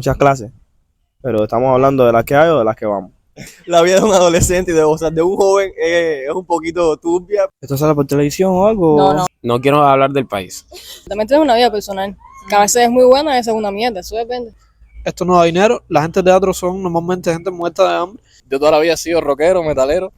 muchas clases, pero estamos hablando de las que hay o de las que vamos. La vida de un adolescente y de un joven es un poquito turbia. ¿Esto sale por televisión o algo? No. No quiero hablar del país. También tienes una vida personal, que a veces es muy buena y a veces es una mierda, eso depende. Esto no da dinero, la gente de teatro son normalmente gente muerta de hambre. Yo toda la vida he sido rockero, metalero.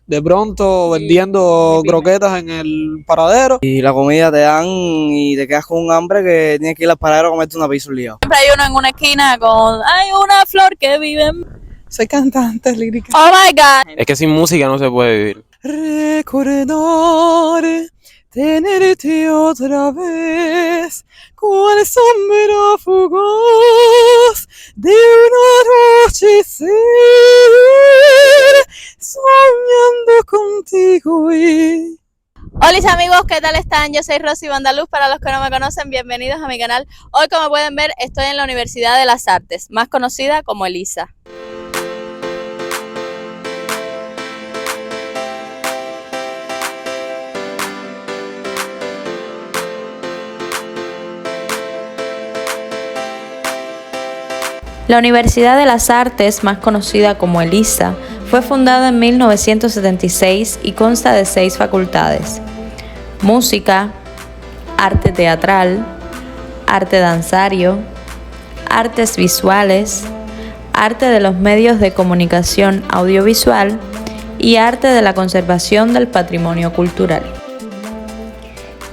De pronto vendiendo croquetas en el paradero. Y la comida te dan y te quedas con un hambre que tienes que ir al paradero a comerte una pizza un lío. Siempre hay uno en una esquina con hay una flor que vive en... Soy cantante lírica. Oh my God. Es que sin música no se puede vivir. Recordar tenerte otra vez, cual sombra fugaz de un anochecer, soñando contigo y... Hola amigos, ¿qué tal están? Yo soy Rosy Vandaluz, para los que no me conocen, bienvenidos a mi canal. Hoy, como pueden ver, estoy en la Universidad de las Artes, más conocida como ELISA. La Universidad de las Artes, más conocida como ELISA, fue fundada en 1976 y consta de 6 facultades: música, arte teatral, arte danzario, artes visuales, arte de los medios de comunicación audiovisual y arte de la conservación del patrimonio cultural.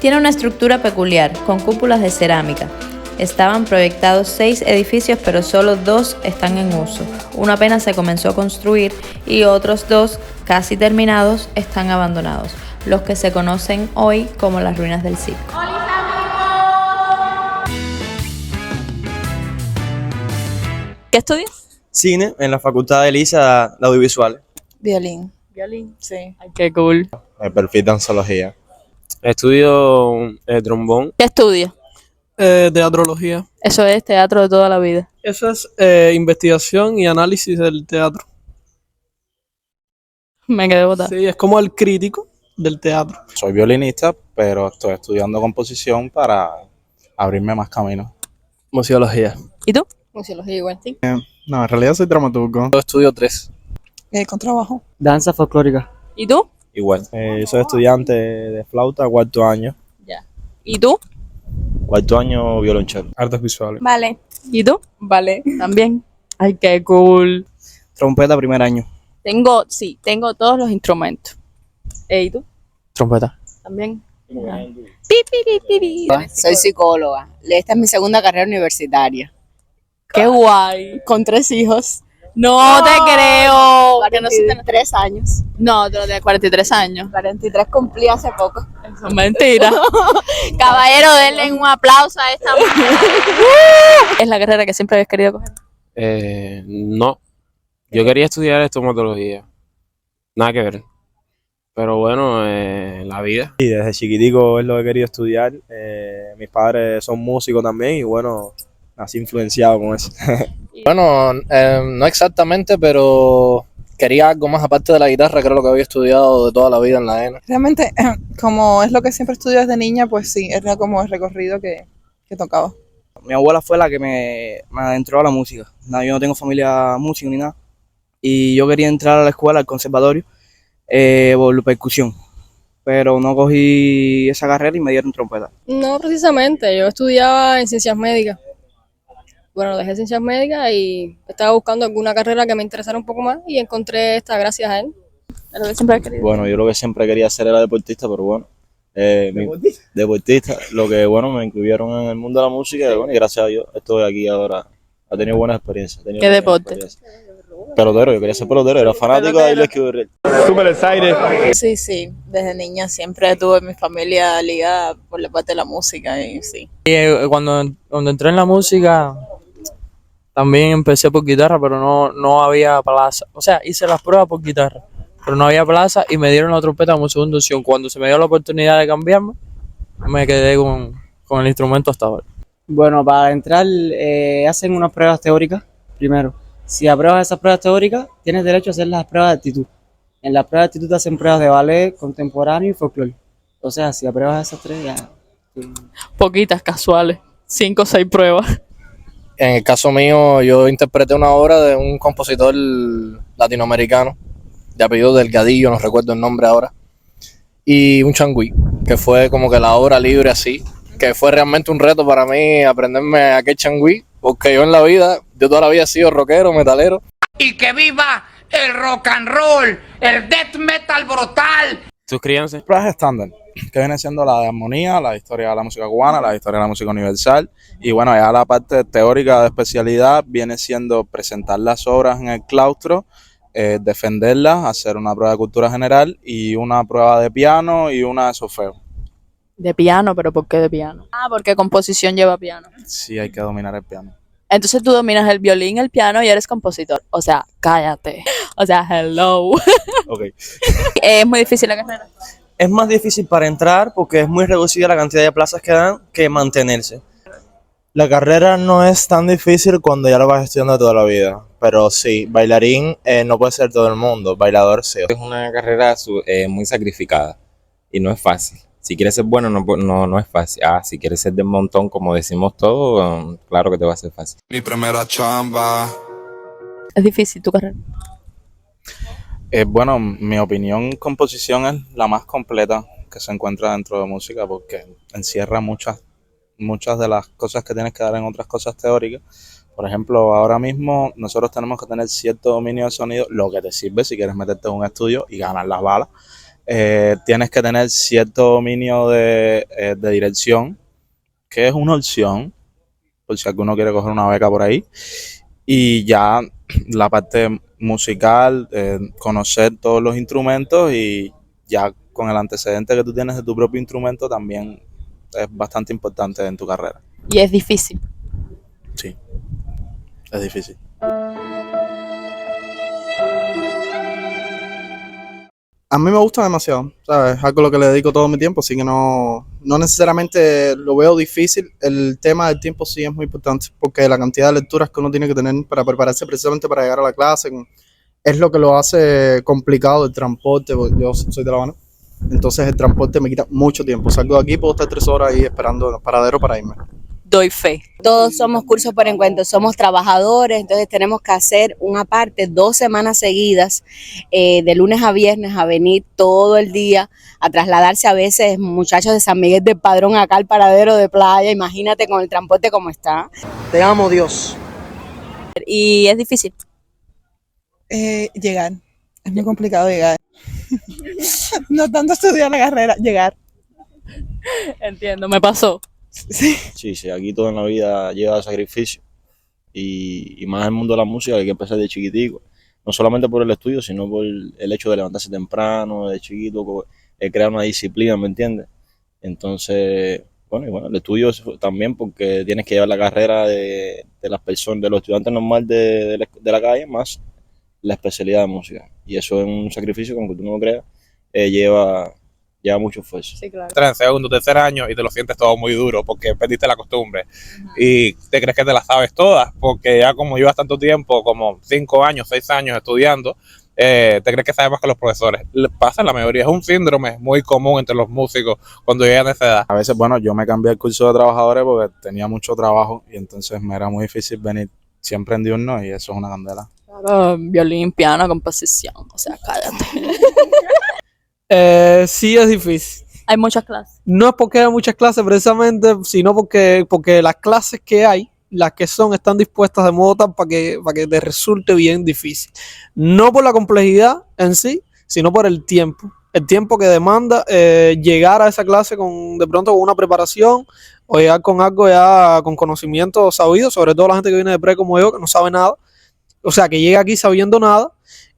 Tiene una estructura peculiar, con cúpulas de cerámica. Estaban proyectados 6 edificios, pero solo 2 están en uso. Uno apenas se comenzó a construir y otros 2, casi terminados, están abandonados, los que se conocen hoy como las ruinas del circo. ¿Qué estudias? Cine en la Facultad de ELISA de Audiovisuales. Violín. Violín. Sí. Ay, qué cool. Me perfil danzología. Estudio trombón. ¿Qué estudias? Teatrología. Eso es teatro de toda la vida. Eso es investigación y análisis del teatro. Me quedé botada. Sí, es como el crítico del teatro. Soy violinista, pero estoy estudiando composición para abrirme más caminos. Museología. ¿Y tú? Museología igual, sí. No, en realidad soy dramaturgo. Yo estudio 3. Con trabajo. Danza folclórica. ¿Y tú? Igual. Yo soy estudiante de flauta, cuarto año. Ya. ¿Y tú? Cuarto año violonchelo. Artes visuales. Vale. ¿Y tú? Vale. También. Ay, qué cool. Trompeta primer año. Tengo todos los instrumentos. ¿Y tú? Trompeta. También. Pi, pi, pi, pi, pi. Soy psicóloga. Esta es mi segunda carrera universitaria. Qué guay. Con 3 hijos. No te creo. Que no, 43 años. no, tú no tienes 43 años. 43 cumplí hace poco. Eso es mentira. Caballero, denle un aplauso a esta mujer. Es la carrera que siempre habías querido coger. No. Yo quería estudiar estomatología. Nada que ver. Pero bueno, la vida. Y desde chiquitico es lo que he querido estudiar. Mis padres son músicos también y bueno, nací influenciado con eso. Bueno, no exactamente, pero quería algo más aparte de la guitarra, que era lo que había estudiado de toda la vida en la ENA. Realmente, como es lo que siempre estudié desde niña, pues sí, era como el recorrido que tocaba. Mi abuela fue la que me adentró a la música. No, yo no tengo familia música ni nada. Y yo quería entrar a la escuela, al conservatorio, por percusión. Pero no cogí esa carrera y me dieron trompeta. No precisamente, yo estudiaba en ciencias médicas. Bueno, dejé ciencias médicas y estaba buscando alguna carrera que me interesara un poco más y encontré esta gracias a él. Es lo que siempre habías querido. Bueno, yo lo que siempre quería hacer era deportista, pero bueno. Deportista. Lo que bueno, me incluyeron en el mundo de la música y bueno, y gracias a Dios estoy aquí ahora. He tenido buenas experiencias. ¿Qué deporte? Pelotero, yo quería ser pelotero, era fanático de Avilés Quiburriel. Súper excited. Sí, desde niña siempre tuve mi familia ligada por la parte de la música y sí. Cuando entré en la música, también empecé por guitarra, pero no había plaza. O sea, hice las pruebas por guitarra, pero no había plaza y me dieron la trompeta como segunda opción. Cuando se me dio la oportunidad de cambiarme, me quedé con el instrumento hasta ahora. Bueno, para entrar hacen unas pruebas teóricas primero. Si apruebas esas pruebas teóricas, tienes derecho a hacer las pruebas de actitud. En las pruebas de actitud te hacen pruebas de ballet, contemporáneo y folclore. O sea, si apruebas esas 3 ya... Poquitas, casuales. 5 o 6 pruebas. En el caso mío, yo interpreté una obra de un compositor latinoamericano, de apellido Delgadillo, no recuerdo el nombre ahora, y un changüí, que fue como que la obra libre así, que fue realmente un reto para mí aprenderme aquel changüí, porque yo en la vida, yo toda la vida he sido rockero, metalero. ¡Y que viva el rock and roll, el death metal brutal! Suscríbanse. Pruebas estándar, que viene siendo la de armonía, la historia de la música cubana, la historia de la música universal. Y bueno, ya la parte teórica de especialidad viene siendo presentar las obras en el claustro, defenderlas, hacer una prueba de cultura general y una prueba de piano y una de solfeo. De piano, pero ¿por qué de piano? Ah, porque composición lleva piano. Sí, hay que dominar el piano. Entonces tú dominas el violín, el piano y eres compositor. O sea, cállate. O sea, hello. Okay. Es muy difícil la carrera. Es más difícil para entrar porque es muy reducida la cantidad de plazas que dan que mantenerse. La carrera no es tan difícil cuando ya lo vas estudiando toda la vida, pero sí, bailarín no puede ser todo el mundo, bailador sí. Es una carrera muy sacrificada y no es fácil. Si quieres ser bueno, no es fácil. Si quieres ser del montón, como decimos todos, claro que te va a ser fácil. Mi primera chamba. Es difícil tu carrera. Bueno, mi opinión, composición es la más completa que se encuentra dentro de música porque encierra muchas de las cosas que tienes que dar en otras cosas teóricas. Por ejemplo, ahora mismo nosotros tenemos que tener cierto dominio del sonido, lo que te sirve si quieres meterte en un estudio y ganar las balas. Tienes que tener cierto dominio de dirección, que es una opción, por si alguno quiere coger una beca por ahí. Y ya la parte musical, conocer todos los instrumentos y ya con el antecedente que tú tienes de tu propio instrumento también es bastante importante en tu carrera. Y es difícil. Sí, es difícil. A mí me gusta demasiado, ¿sabes? Es algo a lo que le dedico todo mi tiempo, así que no necesariamente lo veo difícil. El tema del tiempo sí es muy importante, porque la cantidad de lecturas que uno tiene que tener para prepararse precisamente para llegar a la clase es lo que lo hace complicado el transporte, porque yo soy de La Habana, entonces el transporte me quita mucho tiempo. Salgo de aquí, puedo estar 3 horas ahí esperando el paradero para irme. Doy fe. Todos somos cursos por encuentro, somos trabajadores, entonces tenemos que hacer una parte 2 semanas seguidas, de lunes a viernes, a venir todo el día, a trasladarse a veces muchachos de San Miguel del Padrón acá al paradero de playa, imagínate con el transporte como está. Te amo, Dios. Y es difícil. Llegar, es muy complicado llegar. No tanto estudiar la carrera, llegar. Entiendo, me pasó. Sí, aquí todo en la vida lleva sacrificio y más en el mundo de la música hay que empezar de chiquitico, no solamente por el estudio, sino por el hecho de levantarse temprano, de chiquito, crear una disciplina, ¿me entiendes? Entonces, bueno, el estudio también porque tienes que llevar la carrera de las personas, de los estudiantes normales de la calle, más la especialidad de música, y eso es un sacrificio que aunque tú no lo creas, lleva mucho esfuerzo. Sí, claro. Entras en segundo, tercer año y te lo sientes todo muy duro porque perdiste la costumbre y te crees que te las sabes todas porque ya como llevas tanto tiempo, como 5 años, 6 años estudiando, te crees que sabes más que los profesores. Le pasa a la mayoría, es un síndrome muy común entre los músicos cuando llegan a esa edad. A veces, bueno, yo me cambié el curso de trabajadores porque tenía mucho trabajo y entonces me era muy difícil venir siempre en diurno y eso es una candela. Claro, violín, piano, composición, o sea, cállate. Sí es difícil. Hay muchas clases. No es porque hay muchas clases precisamente, sino porque las clases que hay, las que están dispuestas de modo tal para que te resulte bien difícil. No por la complejidad en sí, sino por el tiempo. El tiempo que demanda llegar a esa clase de pronto con una preparación o llegar con algo ya con conocimiento sabido, sobre todo la gente que viene de pre como yo, que no sabe nada. O sea, que llega aquí sabiendo nada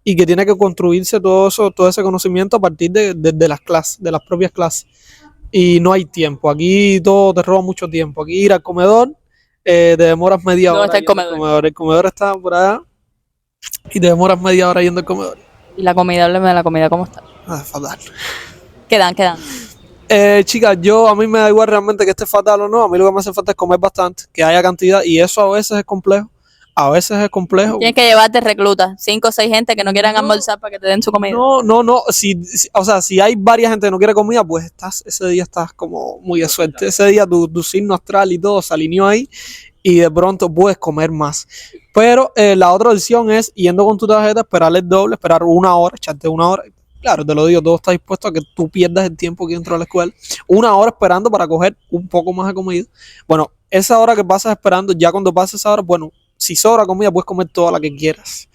y que tiene que construirse todo ese conocimiento a partir de las clases, de las propias clases. Y no hay tiempo. Aquí todo te roba mucho tiempo. Aquí ir al comedor, te demoras media hora. ¿Dónde está el comedor? El comedor está por allá y te demoras media hora yendo al comedor. ¿Y la comida? Háblame de la comida, ¿cómo está? Fatal. Quedan. Chicas, a mí me da igual realmente que esté fatal o no. A mí lo que me hace falta es comer bastante, que haya cantidad, y eso a veces es complejo. Tienes que llevarte reclutas, 5 o 6 gente que no quieran almorzar para que te den su comida. No. Si hay varias gente que no quiere comida, pues ese día estás como muy de suerte. Ese día tu signo astral y todo se alineó ahí y de pronto puedes comer más. Pero la otra opción es yendo con tu tarjeta, esperar el doble, esperar 1 hora, echarte 1 hora. Claro, te lo digo, todo está dispuesto a que tú pierdas el tiempo aquí dentro de la escuela. 1 hora esperando para coger un poco más de comida. Bueno, esa hora que pasas esperando, ya cuando pases esa hora, bueno, si sobra comida, puedes comer toda la que quieras.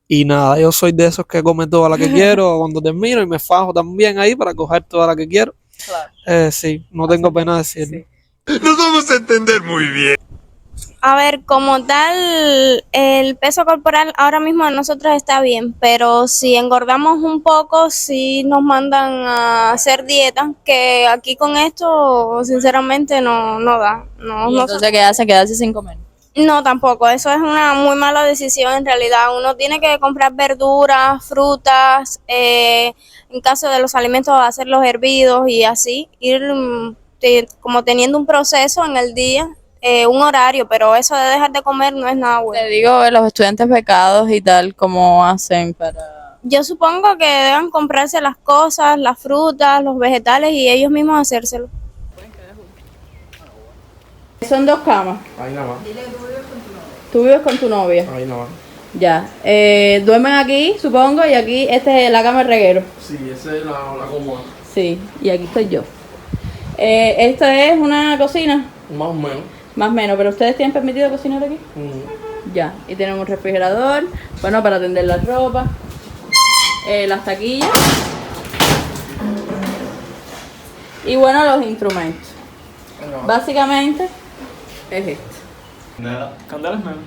Y nada, yo soy de esos que come toda la que quiero cuando termino y me fajo también ahí para coger toda la que quiero. Claro. Sí, no tengo pena de decirlo. Nos vamos a entender muy bien. A ver, como tal, el peso corporal ahora mismo de nosotros está bien, pero si engordamos un poco, sí nos mandan a hacer dieta, que aquí con esto, sinceramente, no da. ¿Y entonces qué hace? ¿Quedarse sin comer? No, tampoco. Eso es una muy mala decisión en realidad. Uno tiene que comprar verduras, frutas, en caso de los alimentos, hacerlos hervidos y así, ir como teniendo un proceso en el día. Un horario, pero eso de dejar de comer no es nada bueno. Te digo, los estudiantes becados y tal, ¿cómo hacen para...? Yo supongo que deben comprarse las cosas, las frutas, los vegetales y ellos mismos hacérselo. Son 2 camas. Ahí nada más. ¿Tú vives con tu novia? Ahí nada más. Ya. Duermen aquí, supongo, y aquí este es la cama de reguero. Sí, esa es la cómoda. Sí, y aquí estoy yo. ¿Esta es una cocina? Más o menos. Más o menos, pero ¿ustedes tienen permitido cocinar aquí? Ya, y tienen un refrigerador, bueno, para tender la ropa, las taquillas y bueno, los instrumentos. Básicamente es esto. Candela es meme.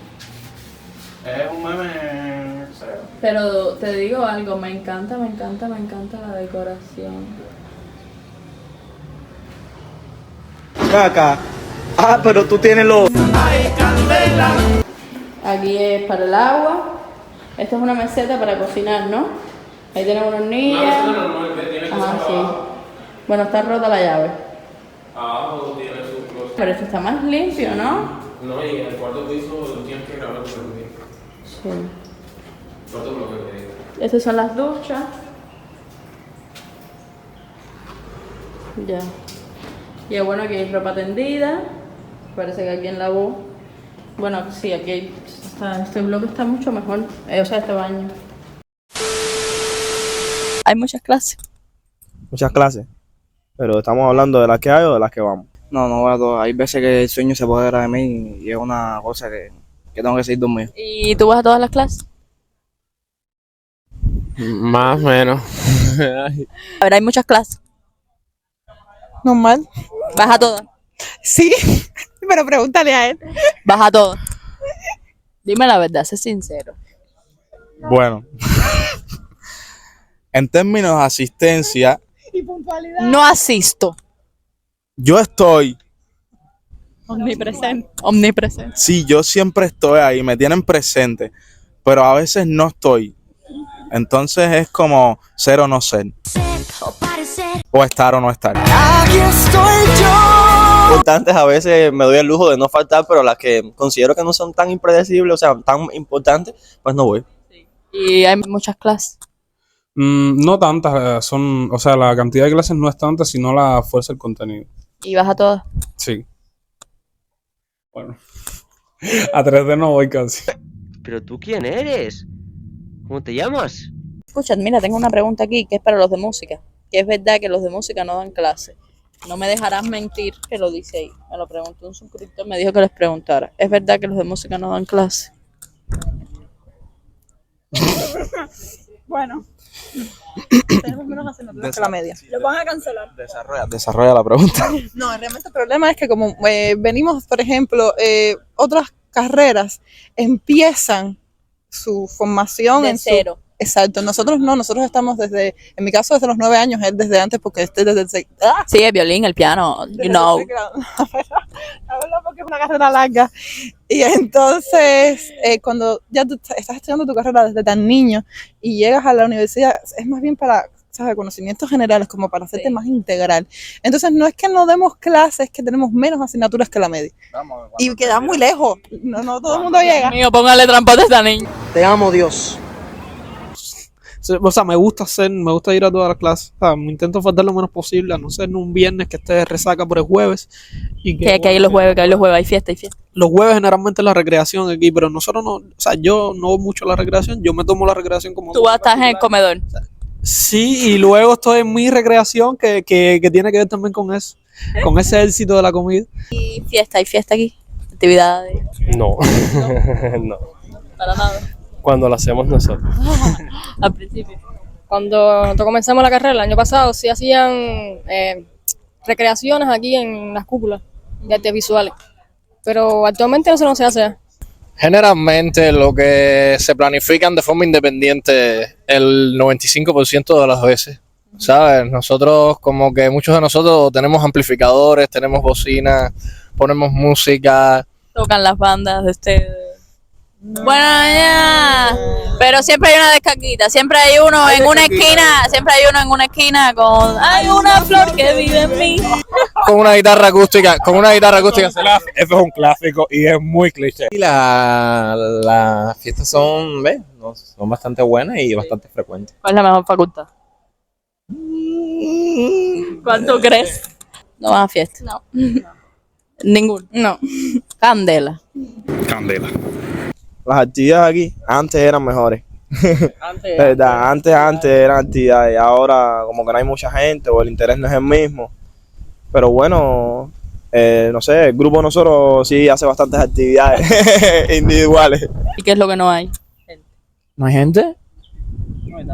Es un meme. Pero te digo algo, me encanta la decoración. Acá. Ah, pero tú tienes los... Aquí es para el agua. Esta es una meseta para cocinar, ¿no? Ahí tenemos una hornilla. Ajá, sí. Bueno, está rota la llave. Abajo tiene su closet. Pero esto está más limpio, ¿no? No, y en el cuarto piso tienes que grabar con el Sí. cuarto bloque que digo. Estas son las duchas. Ya. Y bueno, aquí hay ropa tendida. Parece que alguien lavó. Bueno, sí, aquí hay, este bloque está mucho mejor. O sea, este baño. Hay muchas clases. Muchas clases. Pero estamos hablando de las que hay o de las que vamos. No, no voy a todas. Hay veces que el sueño se apodera de mí y es una cosa que tengo que seguir dormido. ¿Y tú vas a todas las clases? Más o menos. A ver, hay muchas clases. Normal. ¿Vas a todas? Sí, pero pregúntale a él. ¿Vas a todas? Dime la verdad, sé sincero. Bueno, en términos de asistencia, No asisto. yo estoy, Omnipresente. Omnipresente. sí, yo siempre estoy ahí, me tienen presente, pero a veces no estoy. Entonces es como ser o no ser. O estar o no estar. Aquí estoy yo. Importantes a veces me doy el lujo de no faltar, pero las que considero que no son tan impredecibles, o sea, tan importantes, pues no voy. Y hay muchas clases. No tantas, o sea, la cantidad de clases no es tanta, sino la fuerza del contenido. ¿Y vas a todas? Sí. Bueno, a 3D no voy casi. ¿Pero tú quién eres? ¿Cómo te llamas? Escucha, mira, tengo una pregunta aquí que es para los de música. Que es verdad que los de música no dan clase. No me dejarás mentir que lo dice ahí. Me lo preguntó un suscriptor, me dijo que les preguntara. ¿Es verdad que los de música no dan clase? Bueno. Tenemos menos asignaturas que la media. Lo van a cancelar. Desarrolla la pregunta. No, realmente el problema es que como venimos, por ejemplo, otras carreras empiezan su formación De en cero. Exacto, nosotros no, nosotros estamos desde, en mi caso desde los 9 años, él desde antes porque desde el Sí, el violín, el piano, you know. La verdad porque es una carrera larga. Y entonces, cuando ya tú estás estudiando tu carrera desde tan niño y llegas a la universidad, es más bien para, ¿sabes?, conocimientos generales, como para hacerte más integral. Entonces, no es que no demos clases, es que tenemos menos asignaturas que la media. Y queda muy lejos. No todo el mundo llega. Mío, póngale transporte a esta niña. Te amo, Dios. O sea, me gusta ir a todas las clases. O sea, me intento faltar lo menos posible, a no ser un viernes que esté de resaca por el jueves. Y Que hay los jueves, hay fiesta, hay fiesta. Los jueves generalmente es la recreación aquí, pero nosotros no, o sea, yo no voy mucho a la recreación, yo me tomo la recreación como... Tú estás en el comedor. Sí, y luego estoy en mi recreación que tiene que ver también con eso, con ese éxito de la comida. ¿Y fiesta? ¿Hay fiesta aquí? ¿Actividades? No, no. Para nada. Cuando lo hacemos nosotros. Al principio. Cuando nosotros comenzamos la carrera el año pasado, sí hacían recreaciones aquí en las cúpulas de artes visuales, pero actualmente eso no se hace. Generalmente lo que se planifican de forma independiente el 95% de las veces, ¿sabes? Nosotros, como que muchos de nosotros tenemos amplificadores, tenemos bocinas, ponemos música. Tocan las bandas de ustedes. Bueno, ya. Pero siempre hay una descarguita, siempre hay uno en una esquina, con hay una flor que vive en mí. Con una guitarra acústica, Eso es un clásico y es muy cliché. Y las fiestas son bastante buenas y bastante frecuentes. ¿Cuál es la mejor facultad? ¿Cuánto crees? No vas a fiesta. No. Ninguno. No. Candela. Candela. Las actividades aquí antes eran mejores. ¿Verdad? Antes eran actividades, ahora como que no hay mucha gente o el interés no es el mismo. Pero bueno, no sé, el grupo de nosotros sí hace bastantes actividades individuales. ¿Y qué es lo que no hay? ¿No hay gente? No, y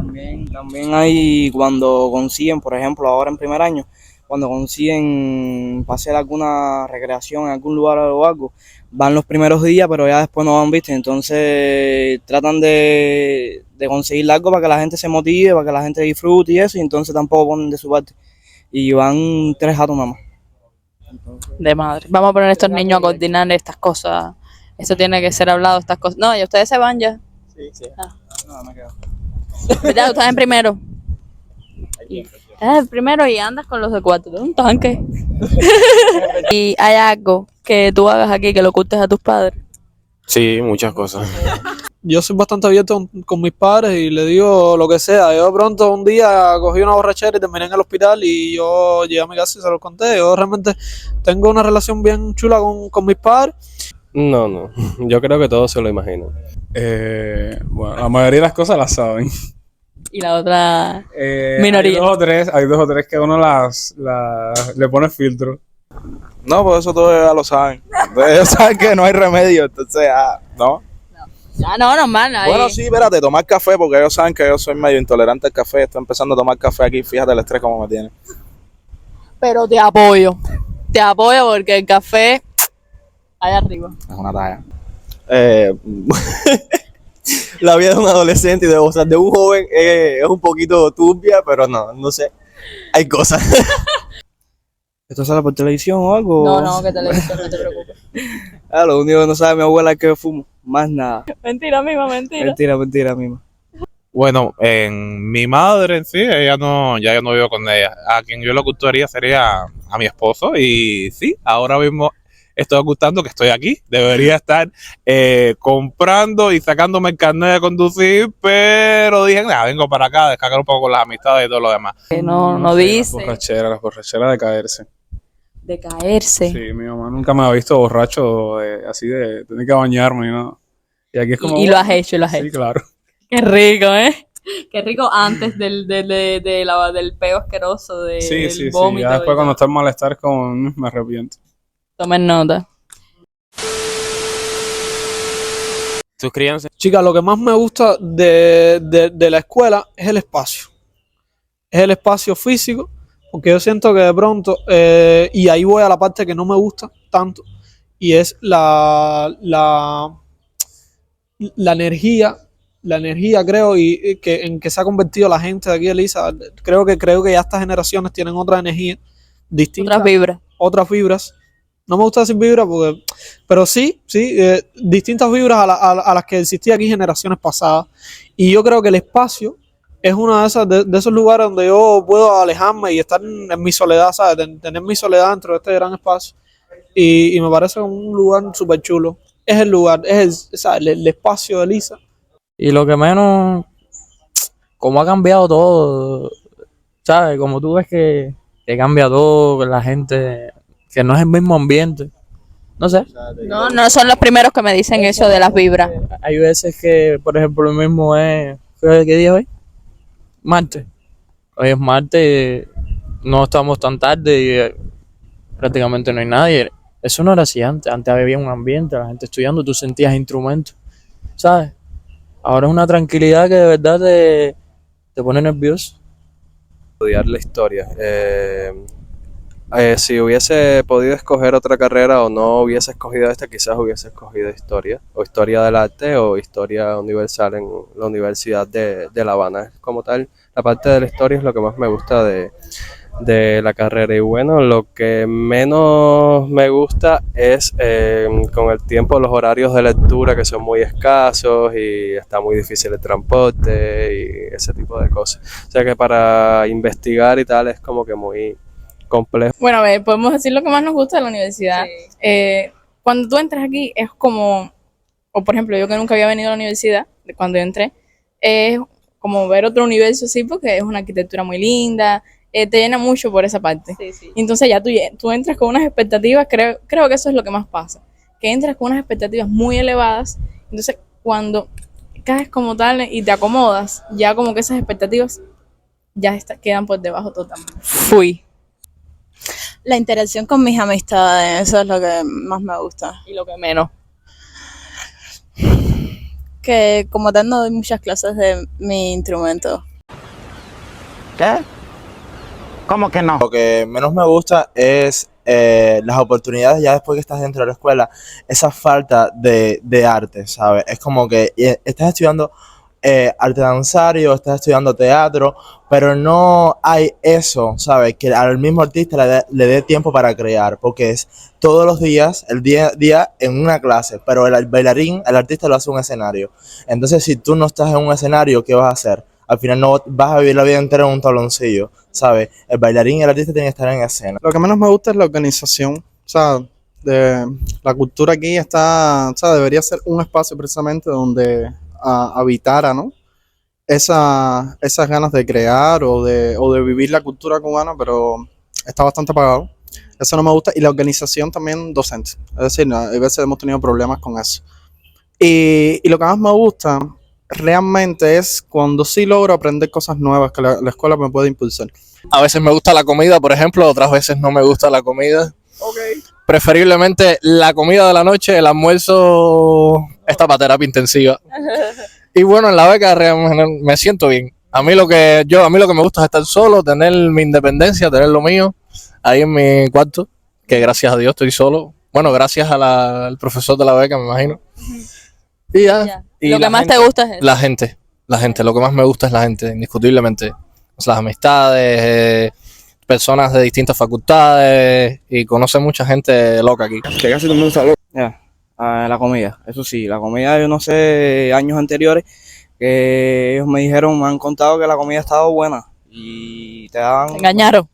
también hay cuando consiguen, por ejemplo, ahora en primer año, cuando consiguen hacer alguna recreación en algún lugar o algo, van los primeros días, pero ya después no van, ¿viste? Entonces tratan de conseguir algo para que la gente se motive, para que la gente disfrute y eso, y entonces tampoco ponen de su parte. Y van 3 gatos nada más. De madre. Vamos a poner a estos niños a coordinar estas cosas. Esto tiene que ser hablado, estas cosas. No, y ustedes se van ya. Sí. No, me quedo. ¿Verdad? Tú estás en primero. Estás en primero y andas con los de cuarto. Tú eres un tanque. ¿Y hay algo que tú hagas aquí que lo ocultes a tus padres? Sí, muchas cosas. Yo soy bastante abierto con mis padres y le digo lo que sea. Yo de pronto un día cogí una borrachera y terminé en el hospital y yo llegué a mi casa y se lo conté. Yo realmente tengo una relación bien chula con mis padres. No, yo creo que todos se lo imaginan. Bueno, la mayoría de las cosas las saben. Y la otra minoría. Hay dos o tres que uno le pone filtro. No, pues eso todos ya lo saben. Ellos saben que no hay remedio, entonces, ¿no? Ya no, normal. Ahí. Bueno, sí, espérate, tomar café, porque ellos saben que yo soy medio intolerante al café. Estoy empezando a tomar café aquí, fíjate el estrés como me tiene. Pero te apoyo porque el café allá arriba. Es una talla. La vida de un adolescente y de un joven es un poquito turbia, pero no sé. Hay cosas. ¿Esto sale por televisión o algo? No, que televisión, no te preocupes. Lo único que no sabe mi abuela es que yo fumo. Más nada. Mentira, mima. Mentira, mima. Bueno, en mi madre en sí, ya yo no vivo con ella. A quien yo lo ocultaría sería a mi esposo. Y sí, ahora mismo estoy ocultando que estoy aquí. Debería estar comprando y sacándome el carnet de conducir, pero dije, nada, vengo para acá a descargar un poco con las amistades y todo lo demás. Que no dice. Las borracheras de caerse. De caerse. Sí, mi mamá nunca me ha visto borracho así de tener que bañarme y nada. Y aquí es como... Y lo has hecho, Sí, claro. Qué rico, ¿eh? Qué rico antes del peo asqueroso, del vómito. Ya después cuando está el malestar me arrepiento. Tomen nota. Suscríbanse. Chicas, lo que más me gusta de la escuela es el espacio. Es el espacio físico, porque yo siento que de pronto, y ahí voy a la parte que no me gusta tanto, y es la energía, creo, y que en que se ha convertido la gente de aquí de Lisa. Creo que ya estas generaciones tienen otra energía distinta. Otras vibras. No me gusta decir vibras, pero sí, distintas vibras a las que existían aquí generaciones pasadas. Y yo creo que el espacio es uno de esos lugares donde yo puedo alejarme y estar en mi soledad, ¿sabes? Tener mi soledad dentro de este gran espacio. Y me parece un lugar súper chulo. Es el lugar, es el espacio de Lisa. Y lo que menos, cómo ha cambiado todo, ¿sabes? Como tú ves que cambia todo, que la gente, que no es el mismo ambiente. No sé. No, no son los primeros que me dicen eso de las vibras. Hay veces que, por ejemplo, lo mismo es, ¿qué día es hoy? Martes. Hoy es martes, no estamos tan tarde y prácticamente no hay nadie. Eso no era así antes. Antes había un ambiente, la gente estudiando, tú sentías instrumentos, ¿sabes? Ahora es una tranquilidad que de verdad te pone nervioso. Estudiar la historia. Si hubiese podido escoger otra carrera o no hubiese escogido esta, quizás hubiese escogido historia, o historia del arte o historia universal en la Universidad de La Habana. Como tal, la parte de la historia es lo que más me gusta de la carrera. Y bueno, lo que menos me gusta es con el tiempo los horarios de lectura, que son muy escasos y está muy difícil el transporte y ese tipo de cosas. O sea que para investigar y tal es como que muy complejo. Bueno, a ver, podemos decir lo que más nos gusta de la universidad. Cuando tú entras aquí es como, o por ejemplo, yo que nunca había venido a la universidad, cuando yo entré, es como ver otro universo así, porque es una arquitectura muy linda, te llena mucho por esa parte. Y entonces ya tú entras con unas expectativas, creo que eso es lo que más pasa, que entras con unas expectativas muy elevadas, entonces cuando caes como tal y te acomodas, ya como que esas expectativas ya quedan por debajo totalmente. Fui. La interacción con mis amistades, eso es lo que más me gusta. Y lo que menos. Que como tal no doy muchas clases de mi instrumento. ¿Qué? ¿Cómo que no? Lo que menos me gusta es las oportunidades ya después que estás dentro de la escuela, esa falta de arte, ¿sabes? Es como que estás estudiando arte danzario, estás estudiando teatro, pero no hay eso, ¿sabes? Que al mismo artista le dé tiempo para crear, porque es todos los días, el día a día en una clase, pero el bailarín, el artista lo hace en un escenario. Entonces, si tú no estás en un escenario, ¿qué vas a hacer? Al final no vas a vivir la vida entera en un tabloncillo, ¿sabes? El bailarín y el artista tienen que estar en escena. Lo que menos me gusta es la organización, o sea, de la cultura aquí está, o sea, debería ser un espacio precisamente donde habitara, ¿no? Esas ganas de crear o de vivir la cultura cubana, pero está bastante apagado. Eso no me gusta. Y la organización también docente. Es decir, a veces hemos tenido problemas con eso. Y lo que más me gusta realmente es cuando sí logro aprender cosas nuevas que la escuela me puede impulsar. A veces me gusta la comida, por ejemplo, otras veces no me gusta la comida. Preferiblemente la comida de la noche, el almuerzo está para terapia intensiva. Y bueno, en la beca me siento bien. A mí lo que me gusta es estar solo, tener mi independencia, tener lo mío ahí en mi cuarto, que gracias a Dios estoy solo. Bueno, gracias al profesor de la beca, me imagino. Y ya. Y lo que más te gusta es eso. La gente, lo que más me gusta es la gente, indiscutiblemente. O sea, las amistades, personas de distintas facultades, y conoce mucha gente loca aquí. Que casi todo el mundo está loco. La comida, eso sí, la comida, yo no sé, años anteriores, que ellos me han contado que la comida estaba buena y te dan... ¿Te engañaron?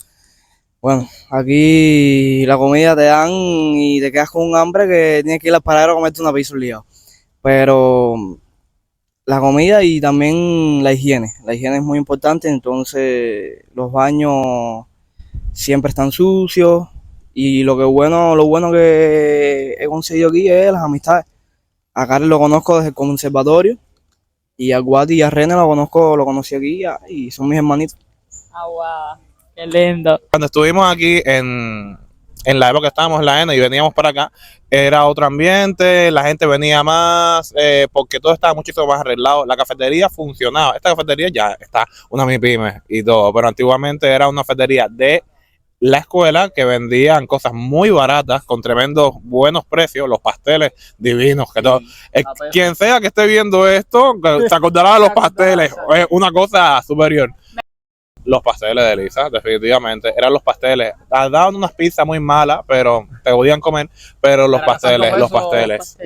Bueno, aquí la comida te dan y te quedas con un hambre que tienes que ir al paradero a comerte una pizza liado. Pero la comida y también la higiene es muy importante, entonces los baños siempre están sucios. Y lo bueno que he conseguido aquí es las amistades. A Karen lo conozco desde el conservatorio y a Guati y a René lo conocí aquí y son mis hermanitos. Ah, wow, qué lindo. Cuando estuvimos aquí en la época que estábamos en la ENA y veníamos para acá, era otro ambiente, la gente venía más, porque todo estaba muchísimo más arreglado. La cafetería funcionaba. Esta cafetería ya está una MIPYME y todo, pero antiguamente era una cafetería de la escuela que vendían cosas muy baratas con tremendos buenos precios, los pasteles divinos, que todo. Quien sea que esté viendo esto, se acordará de los pasteles, es una cosa superior. Los pasteles de Elisa, definitivamente, eran los pasteles. Daban unas pizzas muy malas, pero te podían comer, pero los pasteles,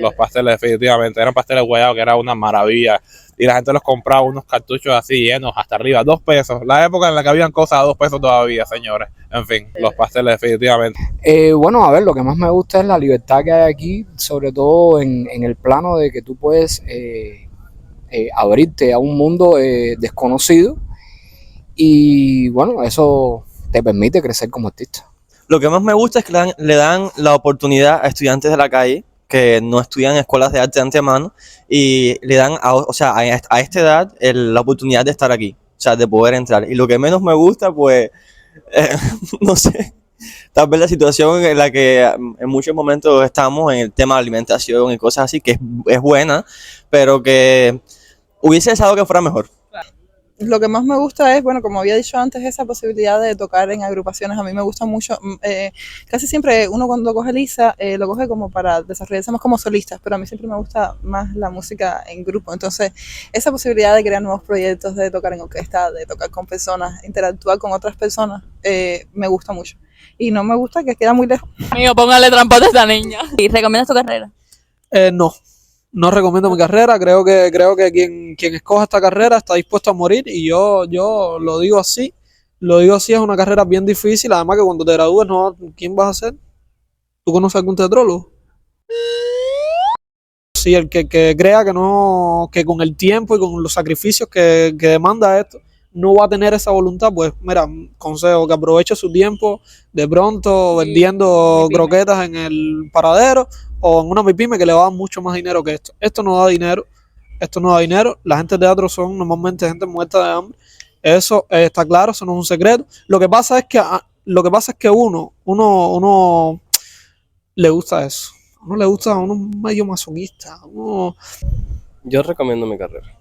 definitivamente, eran pasteles huevados que era una maravilla. Y la gente los compraba unos cartuchos así llenos hasta arriba, 2 pesos. La época en la que habían cosas a 2 pesos todavía, señores. En fin, los pasteles definitivamente. Bueno, a ver, lo que más me gusta es la libertad que hay aquí, sobre todo en el plano de que tú puedes abrirte a un mundo desconocido y bueno, eso te permite crecer como artista. Lo que más me gusta es que le dan la oportunidad a estudiantes de la calle que no estudian en escuelas de arte de antemano y le dan, o sea, a esta edad la oportunidad de estar aquí, o sea, de poder entrar. Y lo que menos me gusta, pues, no sé, tal vez la situación en la que en muchos momentos estamos en el tema de alimentación y cosas así, que es buena, pero que hubiese deseado que fuera mejor. Lo que más me gusta es, bueno, como había dicho antes, esa posibilidad de tocar en agrupaciones. A mí me gusta mucho. Casi siempre uno cuando coge Lisa lo coge como para desarrollarse más como solistas, pero a mí siempre me gusta más la música en grupo. Entonces, esa posibilidad de crear nuevos proyectos, de tocar en orquesta, de tocar con personas, interactuar con otras personas, me gusta mucho. Y no me gusta que queda muy lejos. Amigo, póngale trampote a esta niña. ¿Y recomiendas tu carrera? No recomiendo mi carrera. Creo que quien escoja esta carrera está dispuesto a morir y yo lo digo así. Es una carrera bien difícil. Además que cuando te gradúes, no, ¿quién vas a ser? ¿Tú conoces algún teatrólogo? Sí, el que crea que con el tiempo y con los sacrificios que demanda esto no va a tener esa voluntad, pues mira, consejo que aproveche su tiempo de pronto vendiendo croquetas en el paradero o en una MIPYME que le va a dar mucho más dinero que esto. Esto no da dinero. La gente de teatro son normalmente gente muerta de hambre. Eso está claro, eso no es un secreto. Lo que pasa es que uno le gusta eso. Uno le gusta, uno es medio masoquista. Yo recomiendo mi carrera.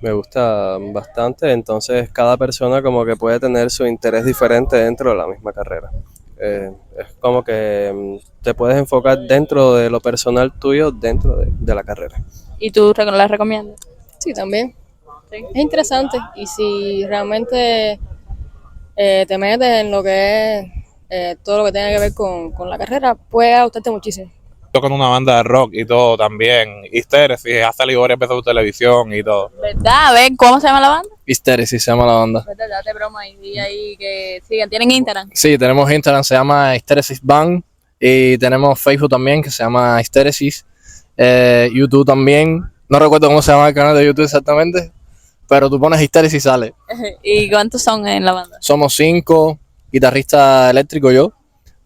Me gusta bastante, entonces cada persona como que puede tener su interés diferente dentro de la misma carrera. Es como que te puedes enfocar dentro de lo personal tuyo, dentro de la carrera. ¿Y tú la recomiendas? Sí, también. Es interesante y si realmente te metes en lo que es todo lo que tenga que ver con la carrera, puede gustarte muchísimo. Tocan una banda de rock y todo también. Hystéresis, ha salido varias veces por televisión y todo. ¿Verdad? A ver, ¿cómo se llama la banda? Hystéresis se llama la banda. ¿Verdad? Date broma y di ahí que sigan. ¿Tienen Instagram? Sí, tenemos Instagram, se llama Hystéresis Band. Y tenemos Facebook también, que se llama Hystéresis. YouTube también. No recuerdo cómo se llama el canal de YouTube exactamente. Pero tú pones Hystéresis y sale. ¿Y cuántos son en la banda? Somos 5, guitarrista eléctrico yo,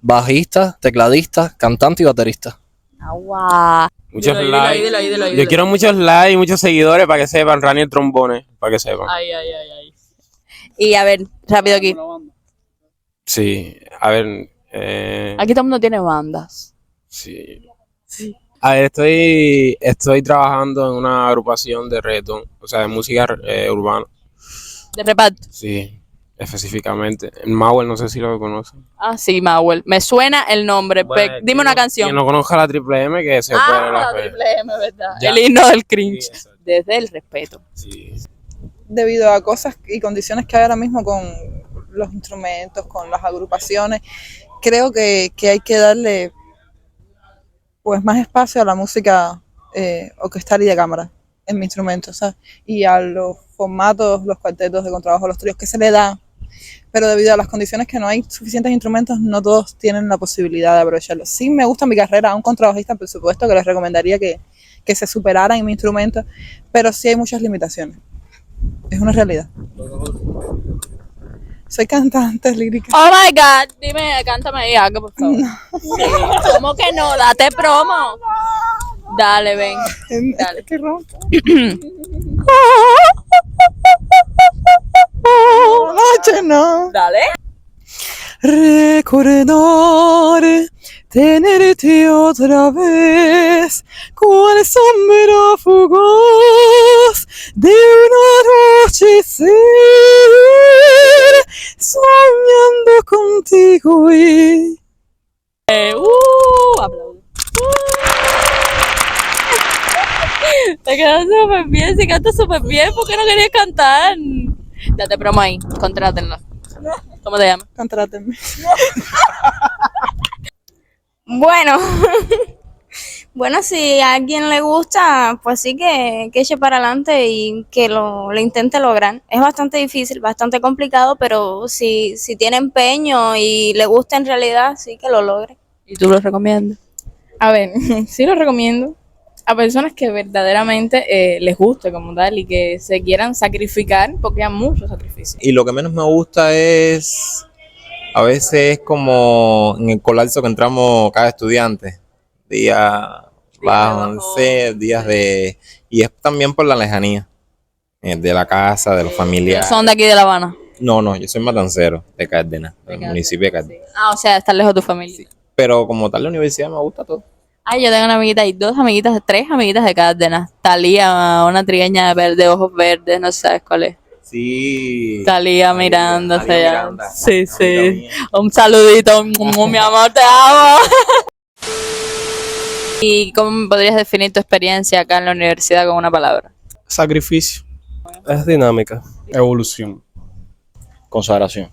bajista, tecladista, cantante y baterista. Agua. Muchos Dilo, likes. dilo. Yo quiero muchos likes, muchos seguidores para que sepan. Raniel Trombones, para que sepan. Ay. Y a ver, rápido aquí. Sí, a ver. Aquí todo el mundo tiene bandas. Sí. A ver, estoy trabajando en una agrupación de reggaetón, o sea, de música urbana. ¿De reparto? Sí, específicamente. En Mauer, no sé si lo conocen. Ah, sí, Mauel. Me suena el nombre. Bueno, Dime una canción. Quien no conozca la Triple M, que se puede La Triple M, ¿verdad? Ya. El himno del cringe. Desde el respeto. Sí. Debido a cosas y condiciones que hay ahora mismo con los instrumentos, con las agrupaciones, creo que hay que darle pues más espacio a la música orquestal y de cámara en mi instrumento, ¿sabes? Y a los formatos, los cuartetos de contrabajo, los tríos que se le da, pero debido a las condiciones que no hay suficientes instrumentos, no todos tienen la posibilidad de aprovecharlo. Sí me gusta mi carrera, a un contrabajista, por supuesto, que les recomendaría que se superaran en mi instrumento, pero sí hay muchas limitaciones. Es una realidad. Soy cantante lírica. Oh my God, dime, cántame ahí algo, por favor. Sí. ¿Cómo que no? Date promo. Dale, ven. Dale. Qué ronco. No. Dale. Recordar tenerte otra vez, cual sombra fugaz de un anochecer, soñando contigo y... Aplaudo. Te quedas súper bien, si cantas súper bien, ¿por qué no querías cantar? Date promo ahí, contrátenlo. ¿Cómo te llamas? Contrátenme. Bueno, bueno, si a alguien le gusta, pues sí que eche para adelante y que lo intente lograr. Es bastante difícil, bastante complicado, pero si tiene empeño y le gusta en realidad, sí que lo logre. ¿Y tú lo recomiendas? A ver, sí lo recomiendo. a personas que verdaderamente les guste como tal y que se quieran sacrificar porque hay mucho sacrificio. Y lo que menos me gusta es, a veces como en el colapso que entramos cada estudiante, día bajo, días de... Y es también por la lejanía de la casa, de los familiares. ¿Son de aquí de La Habana? No, yo soy matancero de Cárdenas, del municipio de Cárdenas. Ah, o sea, estar lejos de tu familia. Pero como tal la universidad me gusta todo. Ay, yo tengo una amiguita y tres amiguitas de Cárdenas. Talía, una trigueña de ojos verdes, no sabes cuál es. Sí. Talía Miranda, Talía se llama. Miranda, Sí, sí. Un saludito, mi amor, te amo. ¿Y cómo podrías definir tu experiencia acá en la universidad con una palabra? Sacrificio. Es dinámica. Evolución. Consagración.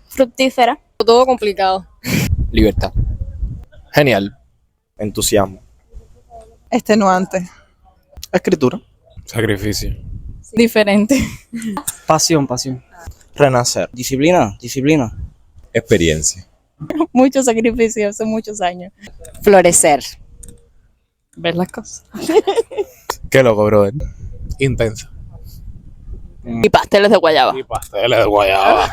Fructífera. Todo complicado. Libertad. Genial. Entusiasmo. Extenuante. Escritura. Sacrificio. Diferente. Pasión, pasión. Renacer. Disciplina, disciplina. Experiencia. Mucho sacrificio, hace muchos años. Florecer. Ver las cosas. Qué loco, brother. Intensa. Y pasteles de guayaba. Y pasteles de guayaba.